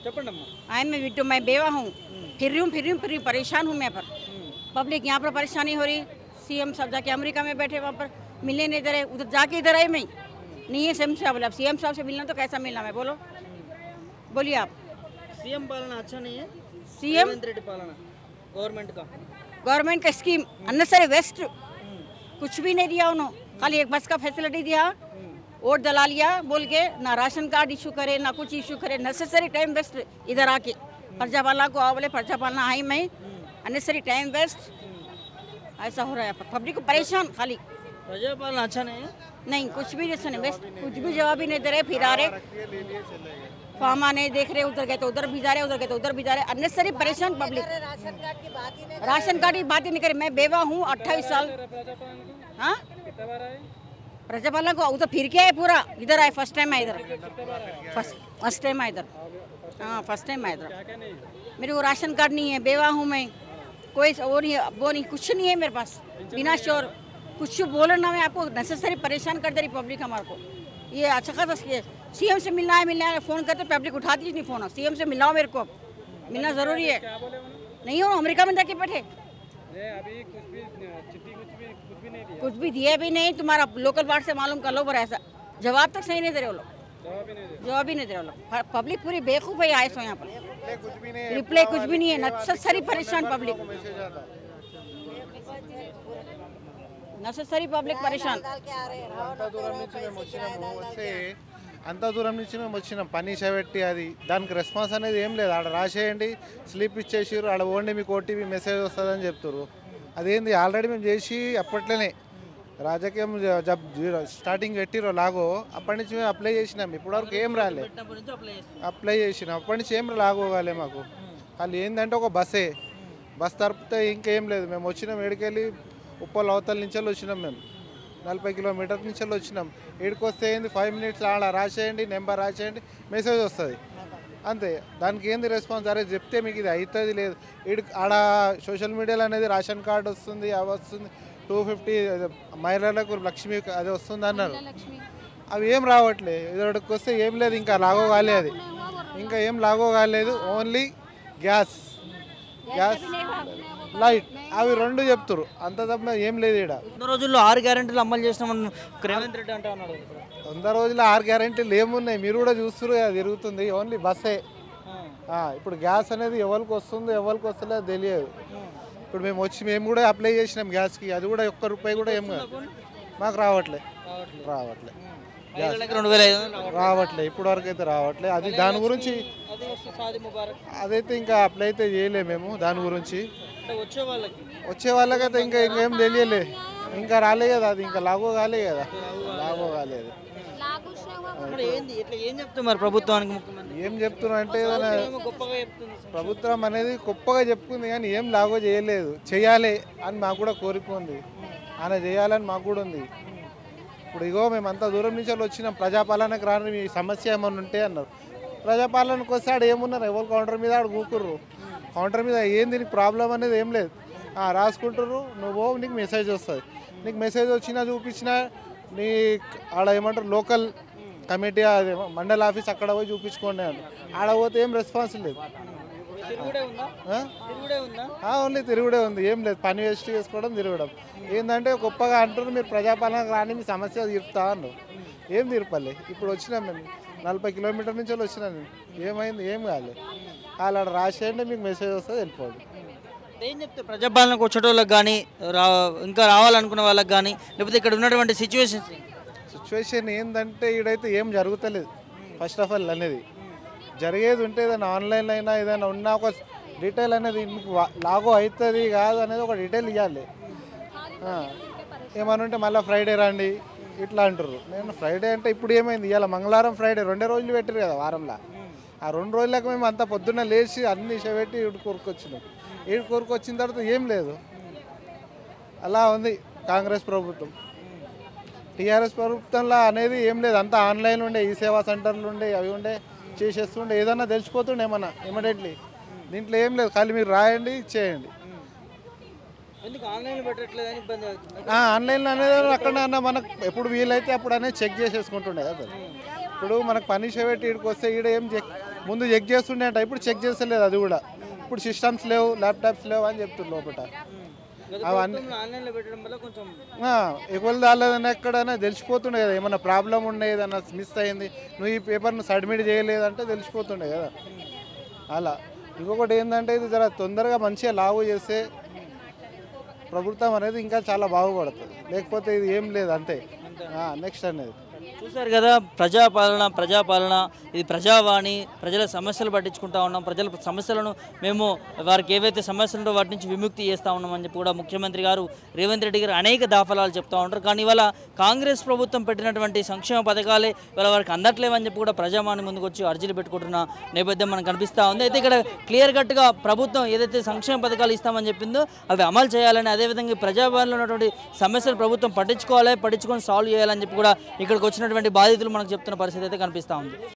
చెప్పండి అమ్మా. आए मैं विट्टू मैं बेवा हूँ फिर रही हूँ परेशान हूँ मैं पर पब्लिक यहाँ पर परेशानी हो रही सीएम सब जाके अमेरिका में बैठे वहाँ पर मिलने नहीं दे रहे उधर जाके इधर आए मैं नहीं है सीएम साहब अब सीएम साहब से मिलना तो कैसा मिलना मैं बोलो बोलिए आप सीएम पालना अच्छा नहीं है? सीएम रेवंत रेड्डी पालना गवर्नमेंट का गवर्नमेंट का स्कीम अननेसेसरी वेस्ट कुछ भी नहीं दिया उन्होंने खाली एक बस का फैसिलिटी दिया वोट दला लिया बोल के ना राशन कार्ड इशू करे ना कुछ इशू करे नेसेसरी टाइम वेस्ट इधर आके प्रजापालना को आओ बोले प्रजापालना आई मैं अननेसेसरी टाइम वेस्ट ऐसा हो रहा है पब्लिक को परेशान खाली प्रजा पालना अच्छा नहीं है? नहीं कुछ भी नहीं वेस्ट कुछ भी जवाब ही नहीं दे रहे फिर आ रहे फार्मा नहीं देख रहे उधर गए तो उधर भी जा रहे उधर गए तो उधर भी जा रहे अननेसेसरी परेशान पब्लिक राशन कार्ड की बात ही नहीं करे मैं बेवा हूँ 28 साल हाँ प्रजापालना को उधर फिर के आए पूरा इधर आए फर्स्ट टाइम आए इधर फर्स्ट टाइम आए इधर हाँ फर्स्ट टाइम आए इधर मेरे को राशन कार्ड नहीं है बेवा हूँ मैं कोई वो नहीं कुछ नहीं है मेरे पास बिना श्योर कुछ बोलो ना मैं आपको नेसेसरी परेशान कर दे रही पब्लिक हमारे को ये अच्छा खासा सीएम से मिलना है फ़ोन करते पब्लिक उठाती नहीं फ़ोन सीएम से मिलाओ मेरे को मिलना ज़रूरी है नहीं हो अमेरिका में जाके बैठे अभी कुछ भी दिया भी नहीं तुम्हारा लोकल वार्ड से मालूम कर लो पर ऐसा जवाब तक सही नहीं दे रहे वो लोग जवाब ही नहीं दे रहे वो लोग पब्लिक पूरी बेवकूफ़ है आए सो यहाँ पर रिप्लाई कुछ भी नहीं है नेसेसरी परेशान पब्लिक नेसेसरी पब्लिक परेशान అంత దూరం నుంచి మేము వచ్చినాం పని పెట్టి అది దానికి రెస్పాన్స్ అనేది ఏం లేదు ఆడ రాసేయండి స్లిప్ ఇచ్చేసారు ఆడ ఓన్లీ మీకు ఓటీపీ మెసేజ్ వస్తుందని చెప్తారు అదేంది ఆల్రెడీ మేము చేసి అప్పట్లోనే రాజకీయం స్టార్టింగ్ పెట్టిరో లాగో అప్పటి నుంచి మేము అప్లై చేసినాం ఇప్పటివరకు ఏం రాలే అప్లై చేసినాం అప్పటి నుంచి ఏం లాగోగాలే మాకు వాళ్ళు ఏంటంటే ఒక బస్ తరపుతే ఇంకేం లేదు మేము వచ్చినాం ఏడికెళ్ళి ఉప్పల్ అవతల నుంచి వచ్చినాం మేము 40 కిలోమీటర్ల నుంచి వచ్చినాం ఏడికి వస్తే ఏంది 5 మినిట్స్ ఆడ రాసేయండి నెంబర్ రాసేయండి మెసేజ్ వస్తుంది అంతే దానికి ఏంది రెస్పాన్స్ అరే చెప్తే మీకు ఇది అవుతుంది లేదు ఆడ సోషల్ మీడియాలో అనేది రేషన్ కార్డు వస్తుంది అవి వస్తుంది 250 మహిళలకు లక్ష్మి అది వస్తుంది అన్నారు అవి ఏం రావట్లేదు ఇదొకటికి వస్తే ఏం లేదు ఇంకా లాగో కాలేదు ఇంకా ఏం లాగో కాలేదు ఓన్లీ గ్యాస్ లైట్ అవి రెండు చెప్తారు అంత తప్ప ఏం లేదు ఇక్కడ 100 రోజుల్లో 6 గ్యారెంటీలు అమలు చేసినామని రేవంత్ రెడ్డి అంటా ఉన్నాడు 100 రోజుల్లో 6 గ్యారెంటీలు ఏమున్నాయి మీరు కూడా చూస్తారు అది తిరుగుతుంది ఓన్లీ బస్సే ఇప్పుడు గ్యాస్ అనేది ఎవరికి వస్తుందో ఎవరికి వస్తలేదో తెలియదు ఇప్పుడు మేము కూడా అప్లై చేసినాం గ్యాస్కి అది కూడా ₹1 కూడా ఏం కాదు మాకు రావట్లే ఇప్పుడు వరకు అయితే రావట్లే అది దాని గురించి అదైతే ఇంకా అప్లై అయితే చేయలేము మేము దాని గురించి వచ్చే వాళ్ళకైతే ఇంకా ఇంకేం తెలియలే ఇంకా రాలే కదా అది ఇంకా లాగో కాలే కదా కాలేదు ఏం చెప్తున్నా అంటే ప్రభుత్వం అనేది గొప్పగా చెప్పుకుంది కానీ ఏం లాగో చేయలేదు చేయాలి అని మాకు కూడా కోరిక ఉంది ఆయన చేయాలని మాకు కూడా ఉంది ఇప్పుడు ఇగో మేము అంత దూరం నుంచి వచ్చినాం ప్రజాపాలనకు రాని మీ సమస్య ఏమన్నా ఉంటే అన్నారు ప్రజాపాలనకు వస్తే ఆడ ఏమున్నారు ఎవరు కౌంటర్ మీద ఆడ కూకుర్రు కౌంటర్ మీద ఏంది నీకు ప్రాబ్లం అనేది ఏం లేదు రాసుకుంటారు నువ్వు నీకు మెసేజ్ వస్తుంది నీకు మెసేజ్ వచ్చినా చూపించినా నీ ఆడ ఏమంటారు లోకల్ కమిటీ అది మండల ఆఫీస్ అక్కడ పోయి చూపించుకోండి అని ఆడ పోతే ఏం రెస్పాన్స్ లేదు ఓన్లీ తిరుగుడే ఉంది ఏం లేదు పని వేస్ట్ చేసుకోవడం తిరగడం ఏంటంటే గొప్పగా అంటారు మీరు ప్రజాపాలనకు రాని మీ సమస్య తీరుతా అన్నారు ఏం తీర్పాలి ఇప్పుడు వచ్చినాం మేము 40 కిలోమీటర్ల నుంచి వచ్చినాం ఏమైంది ఏం కాలేదు వాళ్ళు ఆడ రాసేయండి మీకు మెసేజ్ వస్తుంది వెళ్ళిపోదు ఏం చెప్తే ప్రజాపాలనకు వచ్చేటోళ్ళకి కానీ ఇంకా రావాలనుకున్న వాళ్ళకి కానీ లేకపోతే ఇక్కడ ఉన్నటువంటి సిచ్యువేషన్ ఏంటంటే ఈడైతే ఏం జరుగుతలేదు ఫస్ట్ ఆఫ్ ఆల్ అనేది జరిగేది ఉంటే ఏదైనా ఆన్లైన్లో అయినా ఏదైనా ఉన్న ఒక డీటెయిల్ అనేది మీకు లాగో అవుతుంది కాదు అనేది ఒక డీటెయిల్ ఇవ్వాలి ఏమని ఉంటే మళ్ళీ ఫ్రైడే రండి ఇట్లా అంటారు నేను ఫ్రైడే అంటే ఇప్పుడు ఏమైంది ఇవాళ మంగళవారం ఫ్రైడే 2 రోజులు పెట్టారు కదా వారంలో ఆ 2 రోజులకు మేము అంతా పొద్దున్న లేచి అన్ని పెట్టి ఈడు కొరుకొచ్చినాం ఈడు కొరుకొచ్చిన తర్వాత ఏం లేదు అలా ఉంది కాంగ్రెస్ ప్రభుత్వం టీఆర్ఎస్ ప్రభుత్వంలో అనేది ఏం లేదు అంతా ఆన్లైన్ ఉండే ఈ సేవా సెంటర్లు ఉండే అవి ఉండే చేసేస్తుండే ఏదన్నా తెలిసిపోతుండే ఏమన్నా ఇమీడియట్లీ దీంట్లో ఏం లేదు ఖాళీ మీరు రాయండి చేయండి ఆన్లైన్లో అనేది అక్కడ మనకు ఎప్పుడు వీలైతే అప్పుడు అనేది చెక్ చేసేసుకుంటుండే కదా ఇప్పుడు మనకు పని పెట్టి ఈడికి వస్తే ఈడ ఏం ముందు చెక్ చేస్తుండే అంట, ఇప్పుడు చెక్ చేస్తలేదు అది కూడా. ఇప్పుడు సిస్టమ్స్ లేవు, ల్యాప్టాప్స్ లేవు అని చెప్తున్నారు లోపల. అవన్నీ ఆన్లైన్లో పెట్టడం వల్ల కొంచెం ఎవరు దాలేదని ఎక్కడైనా తెలిసిపోతుండే కదా, ఏమన్నా ప్రాబ్లం ఉండే, ఏదన్నా మిస్ అయింది, నువ్వు ఈ పేపర్ను సబ్మిట్ చేయలేదంటే తెలిసిపోతుండే కదా అలా. ఇంకొకటి ఏంటంటే ఇది జర తొందరగా మంచిగా లాగు చేస్తే ప్రభుత్వం అనేది ఇంకా చాలా బాగుపడుతుంది, లేకపోతే ఇది ఏం లేదు అంతే నెక్స్ట్ అనేది. చూశారు కదా, ప్రజాపాలన ఇది ప్రజావాణి. ప్రజల సమస్యలు పట్టించుకుంటా ఉన్నాం, ప్రజల సమస్యలను మేము వారికి ఏవైతే సమస్యలు ఉంటో వాటి నుంచి విముక్తి చేస్తూ ఉన్నామని చెప్పి కూడా ముఖ్యమంత్రి గారు రేవంత్ రెడ్డి గారు అనేక దాఫలాలు చెప్తూ ఉంటారు. కానీ ఇవాళ కాంగ్రెస్ ప్రభుత్వం పెట్టినటువంటి సంక్షేమ పథకాలే ఇవాళ వారికి అందట్లేవని చెప్పి కూడా ప్రజావాణి ముందుకు వచ్చి అర్జీలు పెట్టుకుంటున్న నేపథ్యం మనకు కనిపిస్తూ ఉంది. అయితే ఇక్కడ క్లియర్ కట్గా ప్రభుత్వం ఏదైతే సంక్షేమ పథకాలు ఇస్తామని చెప్పిందో అవి అమలు చేయాలని, అదేవిధంగా ప్రజాపాలనలో ఉన్నటువంటి సమస్యలు ప్రభుత్వం పట్టించుకొని సాల్వ్ చేయాలని చెప్పి కూడా ఇక్కడికి వచ్చినటువంటి బాధితులు మనకు చెప్తున్న పరిస్థితి అయితే కనిపిస్తూ ఉంది.